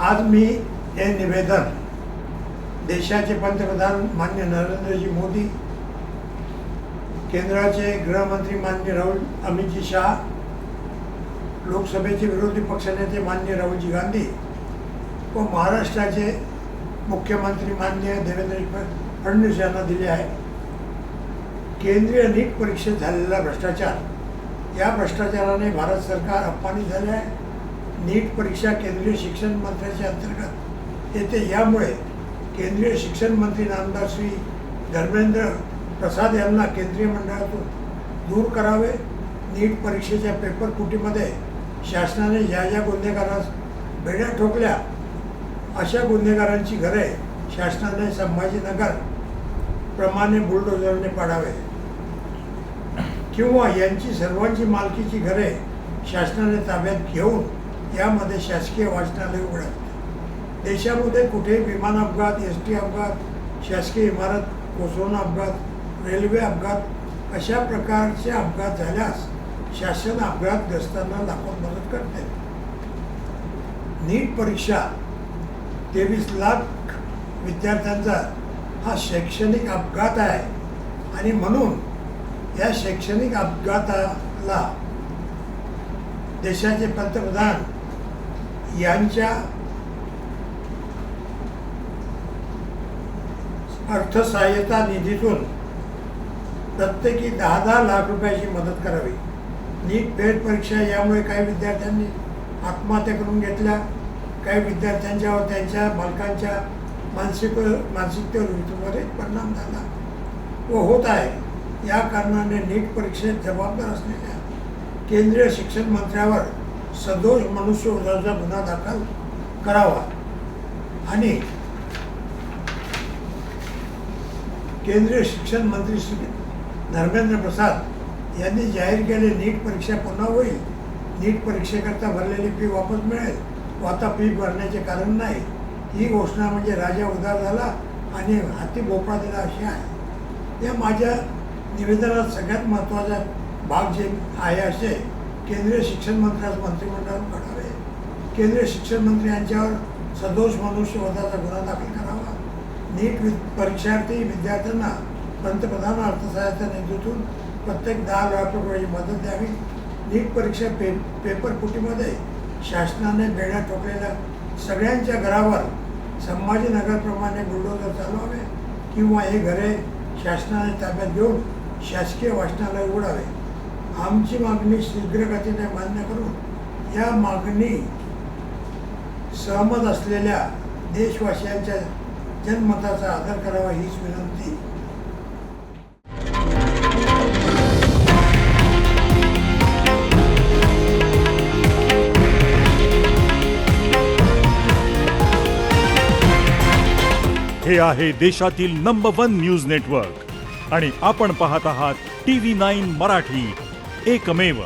आज मी हे निवेदन देशाचे पंतप्रधान माननीय नरेंद्रजी मोदी, केंद्राचे गृहमंत्री माननीय अमितजी शाह, लोकसभेचे विरोधी पक्षनेते माननीय राहुलजी गांधी व महाराष्ट्राचे मुख्यमंत्री माननीय देवेंद्र फडणवीस यांना दिले आहे. केंद्रीय नीट परीक्षेत झालेला भ्रष्टाचार, या भ्रष्टाचाराने भारत सरकार अपमानित झाले आहे. नीट परीक्षा केंद्रीय शिक्षण मंत्र्याच्या अंतर्गत येते. यामुळे केंद्रीय शिक्षण मंत्री नामदार श्री धर्मेंद्र प्रसाद यांना केंद्रीय मंडळातून दूर करावे. नीट परीक्षेच्या पेपर फुटीमध्ये शासनाने ज्या गुन्हेगारास बेड्या ठोकल्या, अशा गुन्हेगारांची घरे शासनाने संभाजीनगर प्रमाणे बुलडोझरने पाडावे किंवा यांची सर्वांची मालकीची घरे शासनाने ताब्यात घेऊन यामध्ये शासकीय वाचनालय उघडावे. देशामध्ये कुठे विमान अपघात, ST अपघात, शासकीय इमारत कोसळून अपघात, रेल्वे अपघात अशा प्रकारचे अपघात झाल्यास शासन अपघातग्रस्तांना दाखवून मदत करते. नीट परीक्षा 23 लाख विद्यार्थ्यांचा हा शैक्षणिक अपघात आहे आणि म्हणून या शैक्षणिक अपघाताला देशाचे पंतप्रधान यांच्या अर्थसहाय्यता निधीतून प्रत्येकी 10-10 लाख रुपयाची मदत करावी. नीट फेर परीक्षा यामुळे काही विद्यार्थ्यांनी आत्महत्या करून घेतल्या, काही विद्यार्थ्यांच्या व त्यांच्या पालकांच्या मानसिकतेवर विपरीत परिणाम झाला व होत आहे. या कारणाने नीट परीक्षेत जबाबदार असलेल्या केंद्रीय शिक्षण मंत्र्यावर सदोष मनुष्यवधाचा गुन्हा दाखल करावा आणि केंद्रीय शिक्षण मंत्री श्री धर्मेंद्र प्रसाद यांनी जाहीर केले नीट परीक्षा पुन्हा होईल. नीट परीक्षेकरता भरलेली फी वापस मिळेल व आता फी भरण्याचे कारण नाही. ही घोषणा म्हणजे राजा उदार झाला आणि हाती भोपळा दिला अशी आहे. या माझ्या निवेदनात सगळ्यात महत्त्वाचा भाग जे आहे असे केंद्रीय शिक्षण मंत्र्यास मंत्रिमंडळात काढावे. केंद्रीय शिक्षण मंत्री यांच्यावर सदोष मनुष्यवधाचा गुन्हा दाखल करावा. नीट परीक्षार्थी विद्यार्थ्यांना पंतप्रधान अर्थसहाय्यता निधीतून प्रत्येक 10 लाख रुपयाची मदत द्यावी. नीट परीक्षा पेपर फुटीमध्ये शासनाने बेड्या ठोकलेल्या सगळ्यांच्या घरावर संभाजीनगरप्रमाणे बुलडोझर चालवावे किंवा हे घरे शासनाने ताब्यात घेऊन शासकीय वाचनालय उघडावे. आमची मागणी शीघ्रगतीने मान्य करून या मागणी सहमत असलेल्या देशवासियांच्या जनमताचा आदर करावा हीच विनंती. हे आहे देशातील नंबर 1 न्यूज नेटवर्क आणि आपण पाहत आहात TV9 मराठी, एकमेव.